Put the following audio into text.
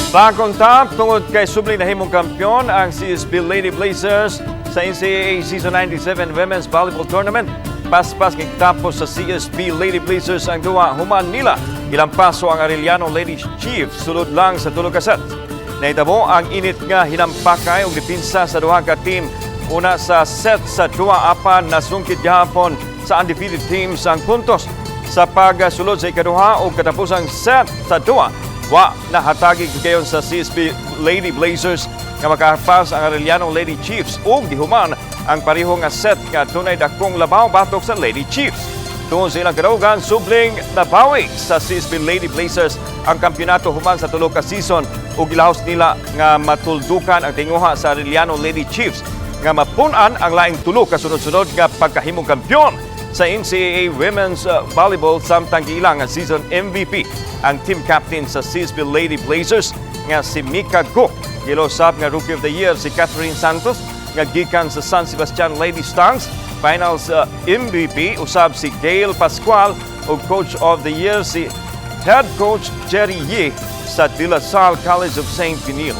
Bagong top tungod kay subling nahimong kampiyon ang CSB Lady Blazers sa NCAA Season 97 Women's Volleyball Tournament. Paspas tapos sa CSB Lady Blazers ang duwa human nila. Ilang paso ang Arellano Lady Chiefs sulod lang sa tulog ka set. Nahitabo ang init nga hinampakay og dipinsa sa duha ka team. Una sa set sa 2-4 na sungkit gahapon sa undefeated teams ang puntos. Sa pagsulod sa ikaduha o katapusang set sa 2, wa nahatagi kayon sa CSB Lady Blazers nga makapas ang Arellano Lady Chiefs ug gihuman ang pareho nga set nga tunay dakong labaw batok sa Lady Chiefs. Tungod sa ilang kadaugan, subling nabawi sa CSB Lady Blazers ang kampiyonato human sa tulo ka season ug gilahos nila nga matuldukan ang tinguha sa Arellano Lady Chiefs nga mapunan ang laing tulo ka sunod-sunod nga pagkahimong kampiyon sa NCAA Women's Volleyball samtang giilang ang season MVP ang team captain sa CSB Lady Blazers nga si Mika Go. Gilosab nga Rookie of the Year si Catherine Santos nga gikan sa San Sebastian Lady Stars. Finals MVP usab si Gail Pascual ug Coach of the Year si Head Coach Jerry Ye sa De La Salle College of St. Benil.